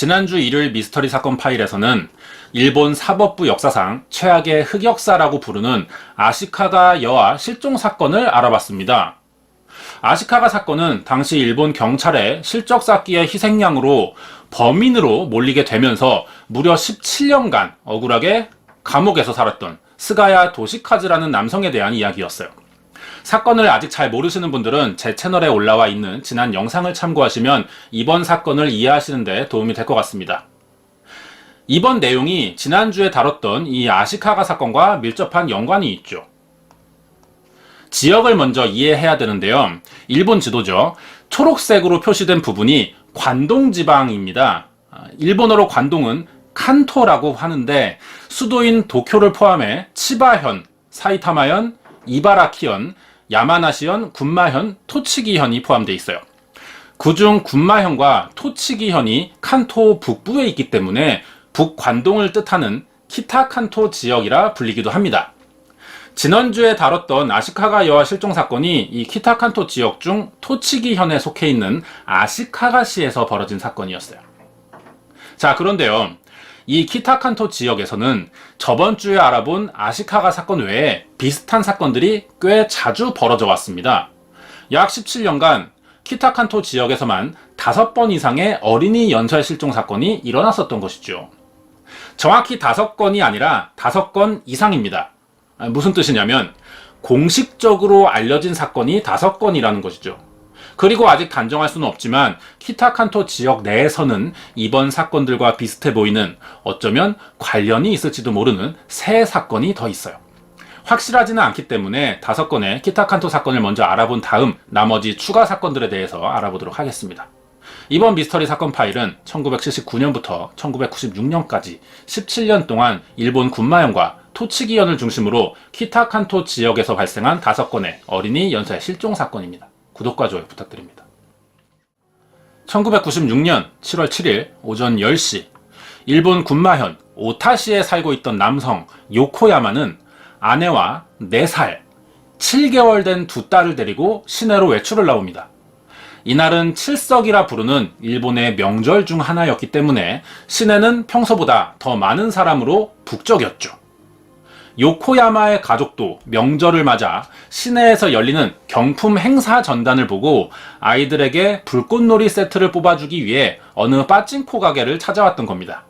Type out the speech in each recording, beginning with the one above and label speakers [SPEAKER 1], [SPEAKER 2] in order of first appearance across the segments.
[SPEAKER 1] 지난주 일요일 미스터리 사건 파일에서는 일본 사법부 역사상 최악의 흑역사라고 부르는 아시카가 여아 실종 사건을 알아봤습니다. 아시카가 사건은 당시 일본 경찰의 실적 쌓기의 희생양으로 범인으로 몰리게 되면서 무려 17년간 억울하게 감옥에서 살았던 스가야 도시카즈라는 남성에 대한 이야기였어요. 사건을 아직 잘 모르시는 분들은 제 채널에 올라와 있는 지난 영상을 참고하시면 이번 사건을 이해하시는 데 도움이 될 것 같습니다. 이번 내용이 지난주에 다뤘던 이 아시카가 사건과 밀접한 연관이 있죠. 지역을 먼저 이해해야 되는데요. 일본 지도죠. 초록색으로 표시된 부분이 관동 지방입니다. 일본어로 관동은 칸토라고 하는데 수도인 도쿄를 포함해 치바현, 사이타마현, 이바라키현, 야마나시현, 군마현, 토치기현이 포함되어 있어요. 그중 군마현과 토치기현이 칸토 북부에 있기 때문에 북관동을 뜻하는 키타칸토 지역이라 불리기도 합니다. 지난주에 다뤘던 아시카가 여아 실종 사건이 이 키타칸토 지역 중 토치기현에 속해 있는 아시카가시에서 벌어진 사건이었어요. 자, 그런데요. 이 키타칸토 지역에서는 저번 주에 알아본 아시카가 사건 외에 비슷한 사건들이 꽤 자주 벌어져 왔습니다. 약 17년간 키타칸토 지역에서만 5번 이상의 어린이 연쇄 실종 사건이 일어났었던 것이죠. 정확히 5건이 아니라 5건 이상입니다. 무슨 뜻이냐면 공식적으로 알려진 사건이 5건이라는 것이죠. 그리고 아직 단정할 수는 없지만 키타칸토 지역 내에서는 이번 사건들과 비슷해 보이는 어쩌면 관련이 있을지도 모르는 새 사건이 더 있어요. 확실하지는 않기 때문에 5건의 키타칸토 사건을 먼저 알아본 다음 나머지 추가 사건들에 대해서 알아보도록 하겠습니다. 이번 미스터리 사건 파일은 1979년부터 1996년까지 17년 동안 일본 군마현과 토치기현을 중심으로 키타칸토 지역에서 발생한 5건의 어린이 연쇄 실종 사건입니다. 구독과 좋아요 부탁드립니다. 1996년 7월 7일 오전 10시 일본 군마현 오타시에 살고 있던 남성 요코야마는 아내와 4살, 7개월 된 2딸을 데리고 시내로 외출을 나옵니다. 이날은 칠석이라 부르는 일본의 명절 중 하나였기 때문에 시내는 평소보다 더 많은 사람으로 북적였죠. 요코야마의 가족도 명절을 맞아 시내에서 열리는 경품 행사 전단을 보고 아이들에게 불꽃놀이 세트를 뽑아주기 위해 어느 빠찡코 가게를 찾아왔던 겁니다.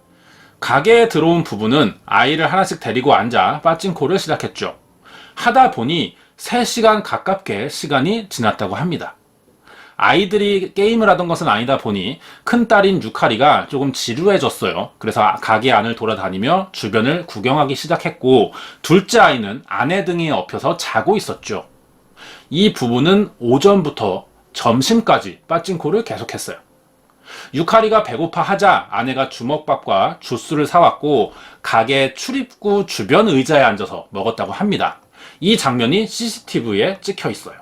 [SPEAKER 1] 가게에 들어온 부부는 아이를 하나씩 데리고 앉아 빠찡코를 시작했죠. 하다 보니 3시간 가깝게 시간이 지났다고 합니다. 아이들이 게임을 하던 것은 아니다 보니 큰딸인 유카리가 조금 지루해졌어요. 그래서 가게 안을 돌아다니며 주변을 구경하기 시작했고 둘째 아이는 아내 등에 엎여서 자고 있었죠. 이 부부는 오전부터 점심까지 빠찡코를 계속했어요. 유카리가 배고파 하자 아내가 주먹밥과 주스를 사왔고 가게 출입구 주변 의자에 앉아서 먹었다고 합니다. 이 장면이 CCTV에 찍혀 있어요.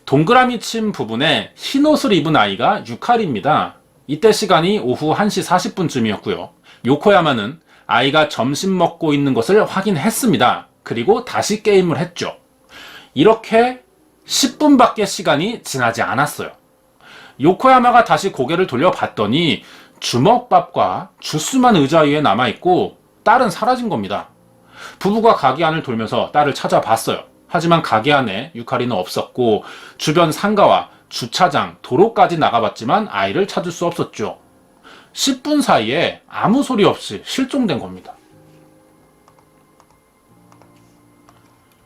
[SPEAKER 1] 동그라미 친 부분에 흰 옷을 입은 아이가 유카리입니다. 이때 시간이 오후 1시 40분쯤이었고요. 요코야마는 아이가 점심 먹고 있는 것을 확인했습니다. 그리고 다시 게임을 했죠. 이렇게 10분밖에 시간이 지나지 않았어요. 요코야마가 다시 고개를 돌려봤더니 주먹밥과 주스만 의자 위에 남아있고 딸은 사라진 겁니다. 부부가 가게 안을 돌면서 딸을 찾아봤어요. 하지만 가게 안에 유카리는 없었고 주변 상가와 주차장, 도로까지 나가봤지만 아이를 찾을 수 없었죠. 10분 사이에 아무 소리 없이 실종된 겁니다.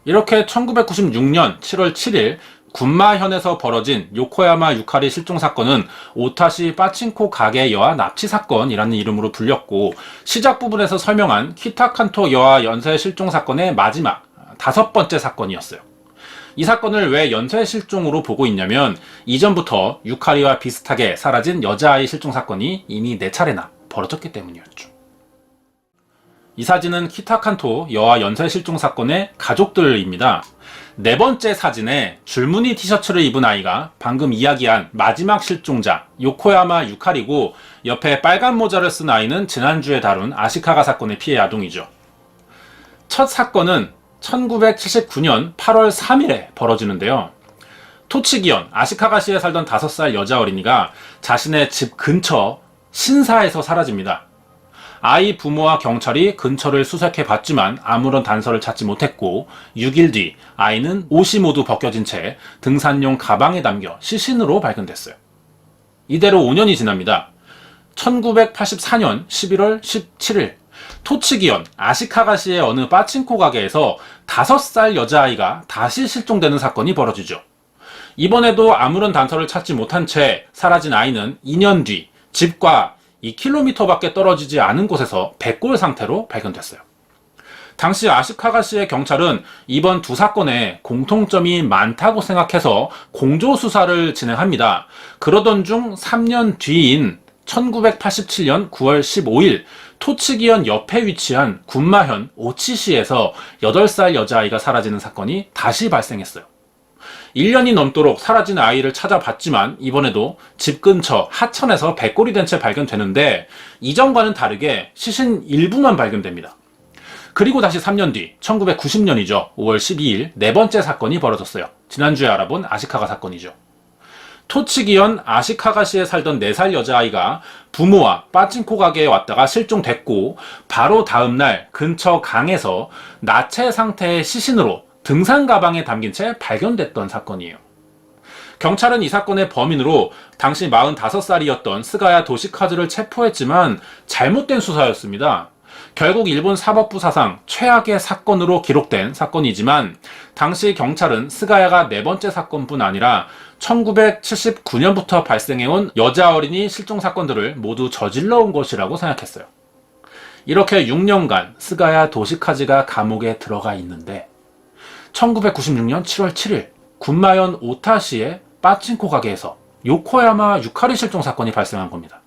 [SPEAKER 1] 이렇게 1996년 7월 7일 군마현에서 벌어진 요코야마 유카리 실종 사건은 오타시 빠칭코 가게 여아 납치 사건이라는 이름으로 불렸고 시작 부분에서 설명한 키타칸토 여아 연쇄 실종 사건의 마지막 5번째 사건이었어요. 이 사건을 왜 연쇄 실종으로 보고 있냐면 이전부터 유카리와 비슷하게 사라진 여자아이 실종 사건이 이미 4차례나 벌어졌기 때문이었죠. 이 사진은 키타칸토 여아 연쇄 실종 사건의 가족들입니다. 4번째 사진에 줄무늬 티셔츠를 입은 아이가 방금 이야기한 마지막 실종자 요코야마 유카리고 옆에 빨간 모자를 쓴 아이는 지난주에 다룬 아시카가 사건의 피해 아동이죠. 첫 사건은 1979년 8월 3일에 벌어지는데요. 토치기현 아시카가시에 살던 5살 여자 어린이가 자신의 집 근처 신사에서 사라집니다. 아이 부모와 경찰이 근처를 수색해 봤지만 아무런 단서를 찾지 못했고 6일 뒤 아이는 옷이 모두 벗겨진 채 등산용 가방에 담겨 시신으로 발견됐어요. 이대로 5년이 지납니다. 1984년 11월 17일 토치기현 아시카가시의 어느 빠친코 가게에서 5살 여자아이가 다시 실종되는 사건이 벌어지죠. 이번에도 아무런 단서를 찾지 못한 채 사라진 아이는 2년 뒤 집과 2km밖에 떨어지지 않은 곳에서 백골 상태로 발견됐어요. 당시 아시카가시의 경찰은 이번 두 사건에 공통점이 많다고 생각해서 공조수사를 진행합니다. 그러던 중 3년 뒤인 1987년 9월 15일 토치기현 옆에 위치한 군마현 오치시에서 8살 여자아이가 사라지는 사건이 다시 발생했어요. 1년이 넘도록 사라진 아이를 찾아봤지만 이번에도 집 근처 하천에서 백골이 된 채 발견되는데 이전과는 다르게 시신 일부만 발견됩니다. 그리고 다시 3년 뒤 1990년이죠. 5월 12일 네 번째 사건이 벌어졌어요. 지난주에 알아본 아시카가 사건이죠. 토치기현 아시카가시에 살던 4살 여자아이가 부모와 빠친코 가게에 왔다가 실종됐고 바로 다음날 근처 강에서 나체 상태의 시신으로 등산 가방에 담긴 채 발견됐던 사건이에요. 경찰은 이 사건의 범인으로 당시 45살이었던 스가야 도시카즈를 체포했지만 잘못된 수사였습니다. 결국 일본 사법부 사상 최악의 사건으로 기록된 사건이지만 당시 경찰은 스가야가 네 번째 사건뿐 아니라 1979년부터 발생해온 여자 어린이 실종 사건들을 모두 저질러온 것이라고 생각했어요. 이렇게 6년간 스가야 도시카즈가 감옥에 들어가 있는데 1996년 7월 7일 군마현 오타시의 빠친코 가게에서 요코야마 유카리 실종 사건이 발생한 겁니다.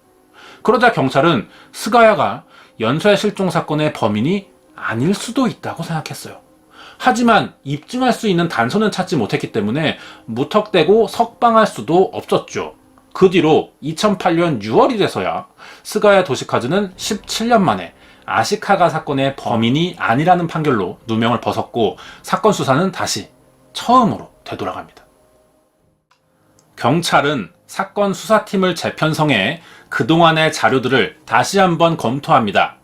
[SPEAKER 1] 그러자 경찰은 스가야가 연쇄 실종 사건의 범인이 아닐 수도 있다고 생각했어요. 하지만 입증할 수 있는 단서는 찾지 못했기 때문에 무턱대고 석방할 수도 없었죠. 그 뒤로 2008년 6월이 돼서야 스가야 도시카즈는 17년 만에 아시카가 사건의 범인이 아니라는 판결로 누명을 벗었고 사건 수사는 다시 처음으로 되돌아갑니다. 경찰은 사건 수사팀을 재편성해 그동안의 자료들을 다시 한번 검토합니다.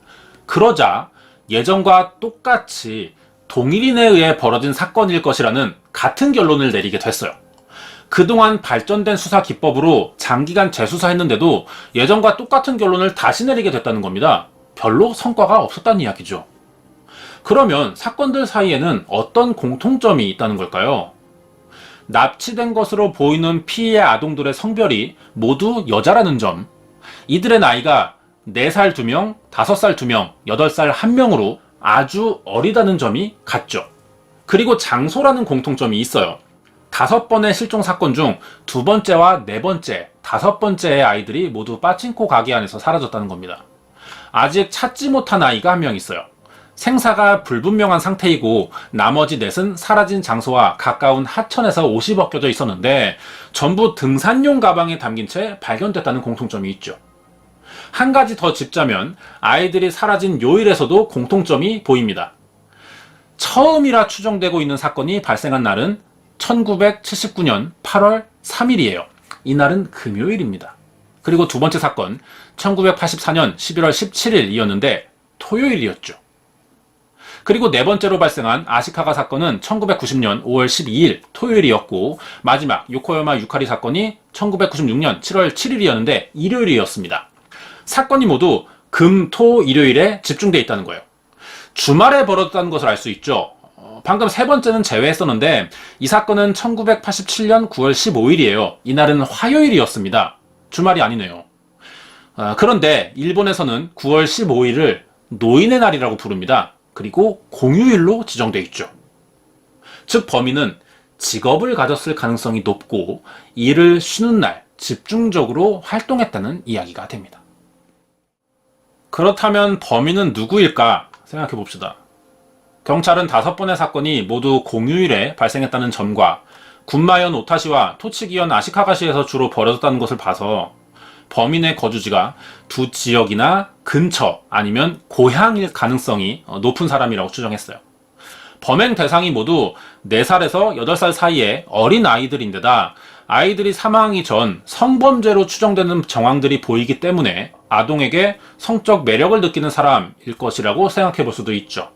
[SPEAKER 1] 그러자 예전과 똑같이 동일인에 의해 벌어진 사건일 것이라는 같은 결론을 내리게 됐어요. 그동안 발전된 수사 기법으로 장기간 재수사했는데도 예전과 똑같은 결론을 다시 내리게 됐다는 겁니다. 별로 성과가 없었다는 이야기죠. 그러면 사건들 사이에는 어떤 공통점이 있다는 걸까요? 납치된 것으로 보이는 피해 아동들의 성별이 모두 여자라는 점, 이들의 나이가 4살 2명, 5살 2명, 8살 1명으로 아주 어리다는 점이 같죠. 그리고 장소라는 공통점이 있어요. 5번의 실종 사건 중 2번째와 4번째, 5번째의 아이들이 모두 빠친코 가게 안에서 사라졌다는 겁니다. 아직 찾지 못한 아이가 1명 있어요. 생사가 불분명한 상태이고 나머지 넷은 사라진 장소와 가까운 하천에서 옷이 벗겨져 있었는데 전부 등산용 가방에 담긴 채 발견됐다는 공통점이 있죠. 한 가지 더 짚자면 아이들이 사라진 요일에서도 공통점이 보입니다. 처음이라 추정되고 있는 사건이 발생한 날은 1979년 8월 3일이에요. 이날은 금요일입니다. 그리고 두 번째 사건 1984년 11월 17일이었는데 토요일이었죠. 그리고 네 번째로 발생한 아시카가 사건은 1990년 5월 12일 토요일이었고 마지막 요코야마 유카리 사건이 1996년 7월 7일이었는데 일요일이었습니다. 사건이 모두 금, 토, 일요일에 집중되어 있다는 거예요. 주말에 벌어졌다는 것을 알 수 있죠. 방금 세 번째는 제외했었는데 이 사건은 1987년 9월 15일이에요. 이날은 화요일이었습니다. 주말이 아니네요. 그런데 일본에서는 9월 15일을 노인의 날이라고 부릅니다. 그리고 공휴일로 지정되어 있죠. 즉 범인은 직업을 가졌을 가능성이 높고 일을 쉬는 날 집중적으로 활동했다는 이야기가 됩니다. 그렇다면 범인은 누구일까 생각해 봅시다. 경찰은 5번의 사건이 모두 공휴일에 발생했다는 점과 군마현 오타시와 토치기현 아시카가시에서 주로 벌어졌다는 것을 봐서 범인의 거주지가 두 지역이나 근처 아니면 고향일 가능성이 높은 사람이라고 추정했어요. 범행 대상이 모두 4살에서 8살 사이의 어린 아이들인데다 아이들이 사망하기 전 성범죄로 추정되는 정황들이 보이기 때문에 아동에게 성적 매력을 느끼는 사람일 것이라고 생각해 볼 수도 있죠.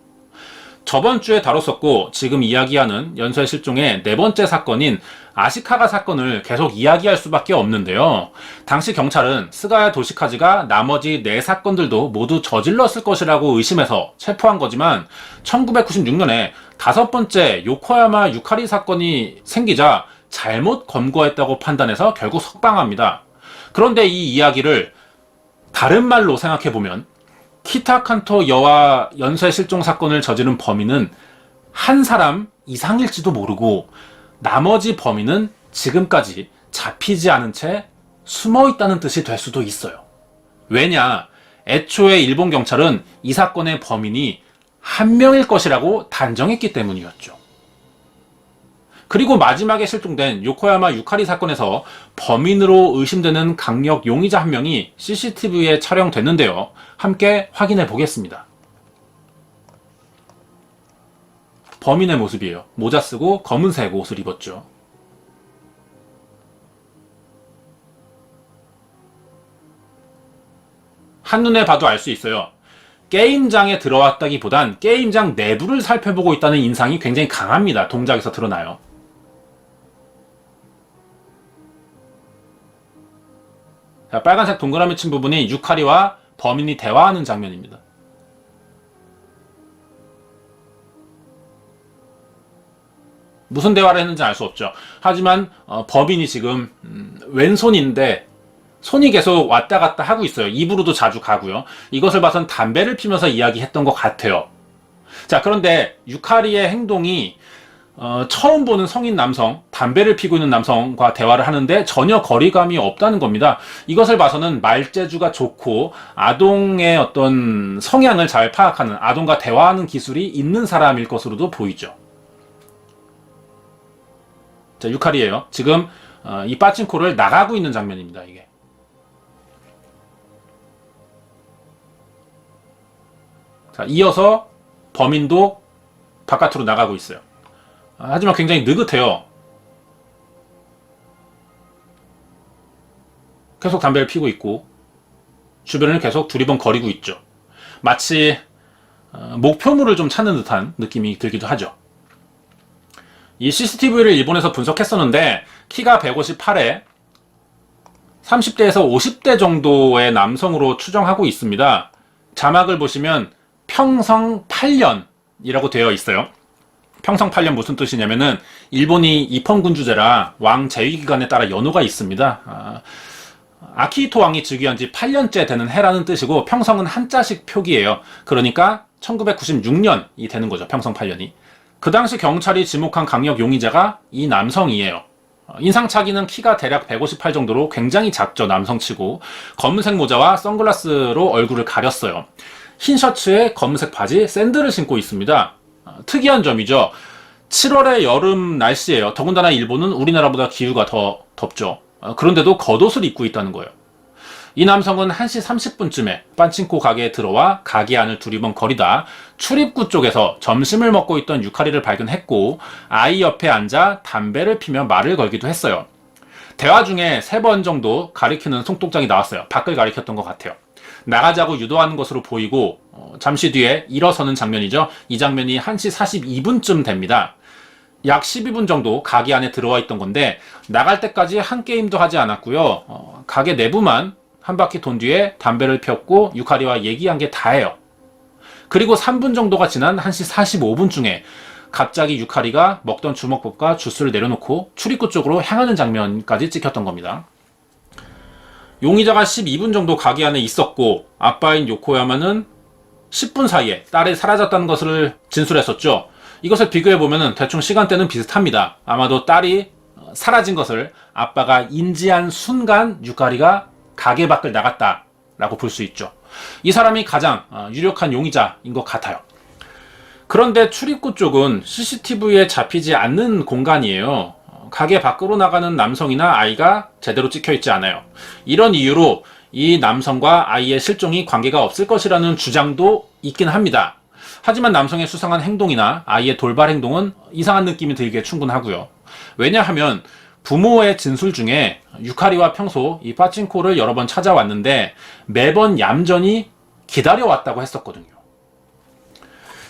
[SPEAKER 1] 저번 주에 다뤘었고 지금 이야기하는 연쇄 실종의 4번째 사건인 아시카가 사건을 계속 이야기할 수밖에 없는데요. 당시 경찰은 스가야 도시카즈가 나머지 4사건들도 모두 저질렀을 것이라고 의심해서 체포한 거지만 1996년에 5번째 요코야마 유카리 사건이 생기자 잘못 검거했다고 판단해서 결국 석방합니다. 그런데 이 이야기를 다른 말로 생각해보면 키타 칸토 여와 연쇄 실종 사건을 저지른 범인은 한 사람 이상일지도 모르고 나머지 범인은 지금까지 잡히지 않은 채 숨어 있다는 뜻이 될 수도 있어요. 왜냐? 애초에 일본 경찰은 이 사건의 범인이 한 명일 것이라고 단정했기 때문이었죠. 그리고 마지막에 실종된 요코야마 유카리 사건에서 범인으로 의심되는 강력 용의자 한 명이 CCTV에 촬영됐는데요. 함께 확인해 보겠습니다. 범인의 모습이에요. 모자 쓰고 검은색 옷을 입었죠. 한눈에 봐도 알 수 있어요. 게임장에 들어왔다기보단 게임장 내부를 살펴보고 있다는 인상이 굉장히 강합니다. 동작에서 드러나요. 자, 빨간색 동그라미 친 부분이 유카리와 범인이 대화하는 장면입니다. 무슨 대화를 했는지 알 수 없죠. 하지만 범인이 지금 왼손인데 손이 계속 왔다 갔다 하고 있어요. 입으로도 자주 가고요. 이것을 봐선 담배를 피면서 이야기했던 것 같아요. 자, 그런데 유카리의 행동이 처음 보는 성인 남성, 담배를 피고 있는 남성과 대화를 하는데 전혀 거리감이 없다는 겁니다. 이것을 봐서는 말재주가 좋고 아동의 어떤 성향을 잘 파악하는, 아동과 대화하는 기술이 있는 사람일 것으로도 보이죠. 자, 유카리예요. 지금 이 빠친코를 나가고 있는 장면입니다. 이게. 자, 이어서 범인도 바깥으로 나가고 있어요. 하지만 굉장히 느긋해요. 계속 담배를 피고 있고 주변을 계속 두리번거리고 있죠. 마치 목표물을 좀 찾는 듯한 느낌이 들기도 하죠. 이 CCTV를 일본에서 분석했었는데 키가 158에 30대에서 50대 정도의 남성으로 추정하고 있습니다. 자막을 보시면 평성 8년이라고 되어 있어요. 평성 8년 무슨 뜻이냐면은 일본이 입헌군주제라 왕 재위기간에 따라 연호가 있습니다. 아키히토 왕이 즉위한 지 8년째 되는 해라는 뜻이고 평성은 한자식 표기예요. 그러니까 1996년이 되는 거죠. 평성 8년이. 그 당시 경찰이 지목한 강력 용의자가 이 남성이에요. 인상착의는 키가 대략 158 정도로 굉장히 작죠. 남성치고. 검은색 모자와 선글라스로 얼굴을 가렸어요. 흰 셔츠에 검은색 바지, 샌들을 신고 있습니다. 특이한 점이죠. 7월의 여름 날씨예요. 더군다나 일본은 우리나라보다 기후가 더 덥죠. 그런데도 겉옷을 입고 있다는 거예요. 이 남성은 1시 30분쯤에 빠친코 가게에 들어와 가게 안을 두리번거리다 출입구 쪽에서 점심을 먹고 있던 유카리를 발견했고 아이 옆에 앉아 담배를 피며 말을 걸기도 했어요. 대화 중에 3번 정도 가리키는 손동작이 나왔어요. 밖을 가리켰던 것 같아요. 나가자고 유도하는 것으로 보이고 잠시 뒤에 일어서는 장면이죠. 이 장면이 1시 42분쯤 됩니다. 약 12분 정도 가게 안에 들어와 있던 건데 나갈 때까지 한 게임도 하지 않았고요. 가게 내부만 한 바퀴 돈 뒤에 담배를 폈고 유카리와 얘기한 게 다예요. 그리고 3분 정도가 지난 1시 45분쯤에 갑자기 유카리가 먹던 주먹밥과 주스를 내려놓고 출입구 쪽으로 향하는 장면까지 찍혔던 겁니다. 용의자가 12분 정도 가게 안에 있었고 아빠인 요코야마는 10분 사이에 딸이 사라졌다는 것을 진술했었죠. 이것을 비교해보면 대충 시간대는 비슷합니다. 아마도 딸이 사라진 것을 아빠가 인지한 순간 유카리가 가게 밖을 나갔다라고 볼 수 있죠. 이 사람이 가장 유력한 용의자인 것 같아요. 그런데 출입구 쪽은 CCTV에 잡히지 않는 공간이에요. 가게 밖으로 나가는 남성이나 아이가 제대로 찍혀 있지 않아요. 이런 이유로 이 남성과 아이의 실종이 관계가 없을 것이라는 주장도 있긴 합니다. 하지만 남성의 수상한 행동이나 아이의 돌발 행동은 이상한 느낌이 들기에 충분하고요. 왜냐하면 부모의 진술 중에 유카리와 평소 이 파친코를 여러 번 찾아왔는데 매번 얌전히 기다려왔다고 했었거든요.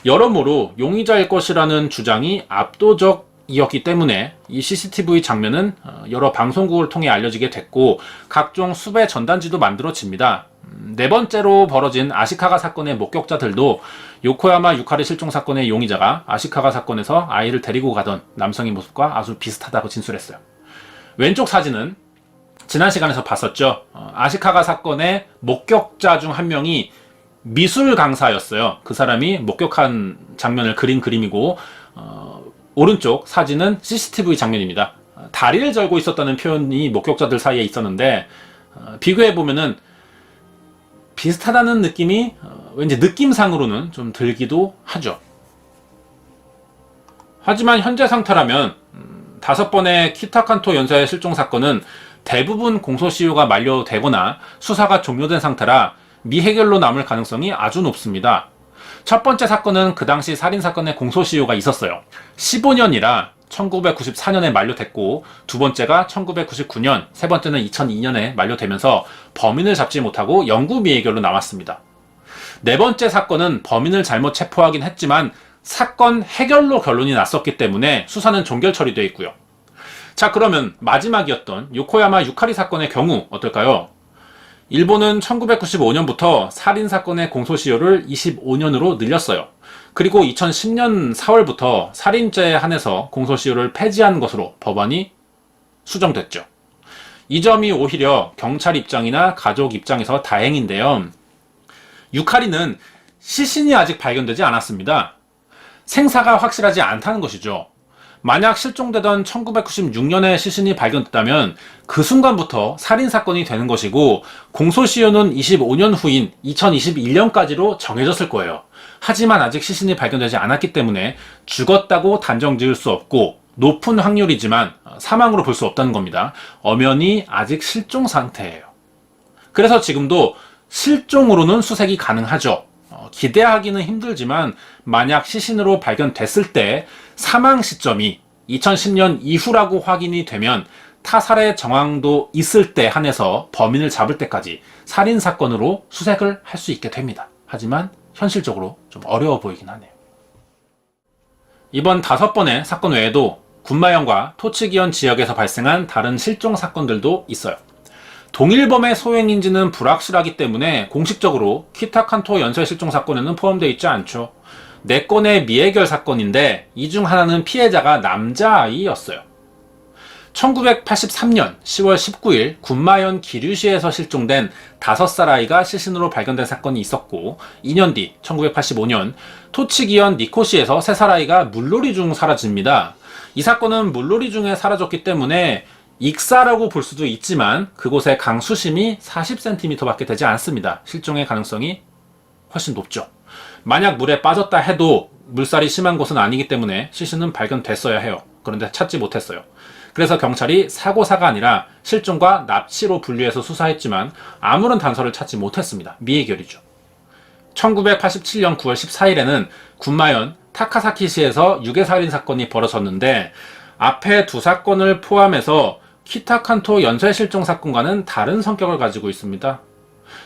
[SPEAKER 1] 여러모로 용의자일 것이라는 주장이 압도적이었기 때문에 이 CCTV 장면은 여러 방송국을 통해 알려지게 됐고 각종 수배 전단지도 만들어집니다. 네 번째로 벌어진 아시카가 사건의 목격자들도 요코야마 유카리 실종 사건의 용의자가 아시카가 사건에서 아이를 데리고 가던 남성의 모습과 아주 비슷하다고 진술했어요. 왼쪽 사진은 지난 시간에서 봤었죠. 아시카가 사건의 목격자 중 한 명이 미술 강사였어요. 그 사람이 목격한 장면을 그린 그림이고 오른쪽 사진은 CCTV 장면입니다. 다리를 절고 있었다는 표현이 목격자들 사이에 있었는데 비교해보면은 비슷하다는 느낌이 왠지 느낌상으로는 좀 들기도 하죠. 하지만 현재 상태라면 5번의 키타칸토 연쇄 실종 사건은 대부분 공소시효가 만료되거나 수사가 종료된 상태라 미해결로 남을 가능성이 아주 높습니다. 첫 번째 사건은 그 당시 살인사건의 공소시효가 있었어요. 15년이라 1994년에 만료됐고 두 번째가 1999년, 세 번째는 2002년에 만료되면서 범인을 잡지 못하고 영구 미해결로 남았습니다. 네 번째 사건은 범인을 잘못 체포하긴 했지만 사건 해결로 결론이 났었기 때문에 수사는 종결 처리되어 있고요. 자, 그러면 마지막이었던 요코야마 유카리 사건의 경우 어떨까요? 일본은 1995년부터 살인사건의 공소시효를 25년으로 늘렸어요. 그리고 2010년 4월부터 살인죄에 한해서 공소시효를 폐지한 것으로 법안이 수정됐죠. 이 점이 오히려 경찰 입장이나 가족 입장에서 다행인데요. 유카리는 시신이 아직 발견되지 않았습니다. 생사가 확실하지 않다는 것이죠. 만약 실종되던 1996년에 시신이 발견됐다면 그 순간부터 살인사건이 되는 것이고 공소시효는 25년 후인 2021년까지로 정해졌을 거예요. 하지만 아직 시신이 발견되지 않았기 때문에 죽었다고 단정 지을 수 없고 높은 확률이지만 사망으로 볼 수 없다는 겁니다. 엄연히 아직 실종 상태예요. 그래서 지금도 실종으로는 수색이 가능하죠. 기대하기는 힘들지만 만약 시신으로 발견됐을 때 사망 시점이 2010년 이후라고 확인이 되면 타살의 정황도 있을 때 한해서 범인을 잡을 때까지 살인사건으로 수색을 할 수 있게 됩니다. 하지만 현실적으로 좀 어려워 보이긴 하네요. 이번 5번의 사건 외에도 군마현과 토치기현 지역에서 발생한 다른 실종 사건들도 있어요. 동일범의 소행인지는 불확실하기 때문에 공식적으로 키타칸토 연쇄 실종 사건에는 포함되어 있지 않죠. 4건의 미해결 사건인데 이 중 하나는 피해자가 남자아이였어요. 1983년 10월 19일 군마현 기류시에서 실종된 5살 아이가 시신으로 발견된 사건이 있었고 2년 뒤 1985년 토치기현 니코시에서 3살 아이가 물놀이 중 사라집니다. 이 사건은 물놀이 중에 사라졌기 때문에 익사라고 볼 수도 있지만 그곳의 강수심이 40cm 밖에 되지 않습니다. 실종의 가능성이 훨씬 높죠. 만약 물에 빠졌다 해도 물살이 심한 곳은 아니기 때문에 시신은 발견됐어야 해요. 그런데 찾지 못했어요. 그래서 경찰이 사고사가 아니라 실종과 납치로 분류해서 수사했지만 아무런 단서를 찾지 못했습니다. 미해결이죠. 1987년 9월 14일에는 군마현 타카사키시에서 유괴살인 사건이 벌어졌는데 앞에 두 사건을 포함해서 키타칸토 연쇄 실종 사건과는 다른 성격을 가지고 있습니다.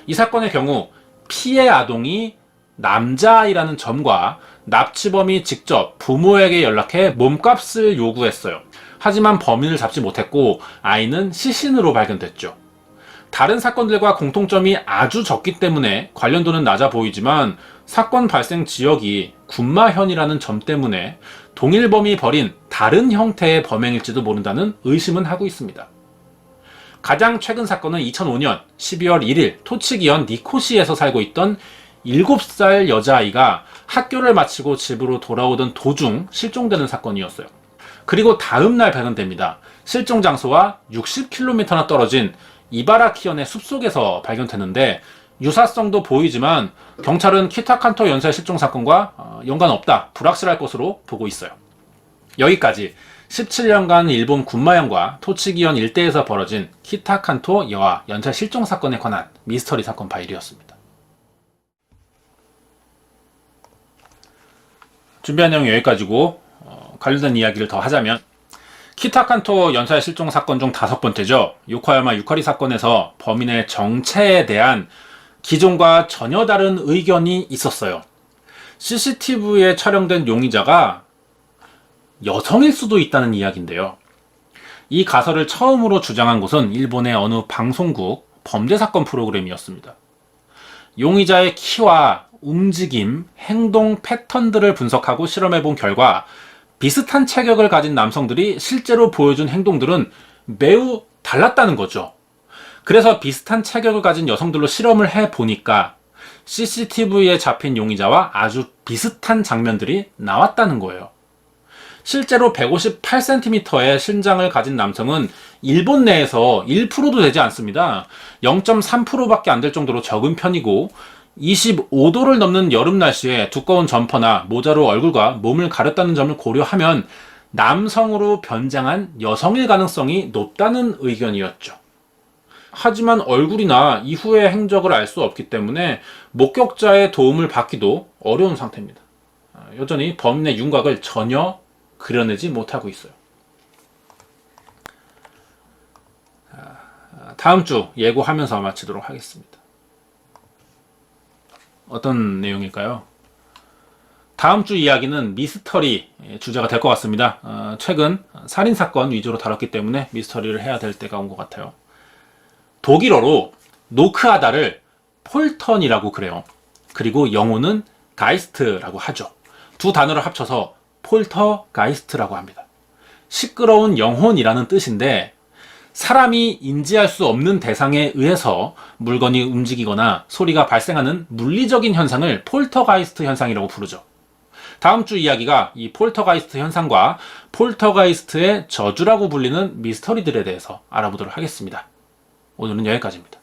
[SPEAKER 1] 이 사건의 경우 피해 아동이 남자아이라는 점과 납치범이 직접 부모에게 연락해 몸값을 요구했어요. 하지만 범인을 잡지 못했고 아이는 시신으로 발견됐죠. 다른 사건들과 공통점이 아주 적기 때문에 관련도는 낮아 보이지만 사건 발생 지역이 군마현이라는 점 때문에 동일범이 벌인 다른 형태의 범행일지도 모른다는 의심은 하고 있습니다. 가장 최근 사건은 2005년 12월 1일 토치기현 니코시에서 살고 있던 7살 여자아이가 학교를 마치고 집으로 돌아오던 도중 실종되는 사건이었어요. 그리고 다음날 발견됩니다. 실종 장소와 60km나 떨어진 이바라키현의 숲속에서 발견되는데 유사성도 보이지만 경찰은 키타칸토 연쇄 실종 사건과 연관 없다, 불확실할 것으로 보고 있어요. 여기까지 17년간 일본 군마현과 토치기현 일대에서 벌어진 키타칸토 여아 연쇄 실종 사건에 관한 미스터리 사건 파일이었습니다. 준비한 내용 여기까지고 관련된 이야기를 더 하자면 키타 칸토 연사의 실종 사건 중 5번째죠. 요코하야마 유카리 사건에서 범인의 정체에 대한 기존과 전혀 다른 의견이 있었어요. CCTV에 촬영된 용의자가 여성일 수도 있다는 이야기인데요. 이 가설을 처음으로 주장한 곳은 일본의 어느 방송국 범죄사건 프로그램이었습니다. 용의자의 키와 움직임, 행동 패턴들을 분석하고 실험해본 결과 비슷한 체격을 가진 남성들이 실제로 보여준 행동들은 매우 달랐다는 거죠. 그래서 비슷한 체격을 가진 여성들로 실험을 해보니까 CCTV에 잡힌 용의자와 아주 비슷한 장면들이 나왔다는 거예요. 실제로 158cm의 신장을 가진 남성은 일본 내에서 1%도 되지 않습니다. 0.3%밖에 안 될 정도로 적은 편이고 25도를 넘는 여름 날씨에 두꺼운 점퍼나 모자로 얼굴과 몸을 가렸다는 점을 고려하면 남성으로 변장한 여성일 가능성이 높다는 의견이었죠. 하지만 얼굴이나 이후의 행적을 알 수 없기 때문에 목격자의 도움을 받기도 어려운 상태입니다. 여전히 범인의 윤곽을 전혀 그려내지 못하고 있어요. 다음 주 예고하면서 마치도록 하겠습니다. 어떤 내용일까요? 다음 주 이야기는 미스터리 주제가 될 것 같습니다. 최근 살인사건 위주로 다뤘기 때문에 미스터리를 해야 될 때가 온 것 같아요. 독일어로 노크하다를 폴턴이라고 그래요. 그리고 영어는 가이스트라고 하죠. 두 단어를 합쳐서 폴터가이스트라고 합니다. 시끄러운 영혼이라는 뜻인데 사람이 인지할 수 없는 대상에 의해서 물건이 움직이거나 소리가 발생하는 물리적인 현상을 폴터가이스트 현상이라고 부르죠. 다음 주 이야기가 이 폴터가이스트 현상과 폴터가이스트의 저주라고 불리는 미스터리들에 대해서 알아보도록 하겠습니다. 오늘은 여기까지입니다.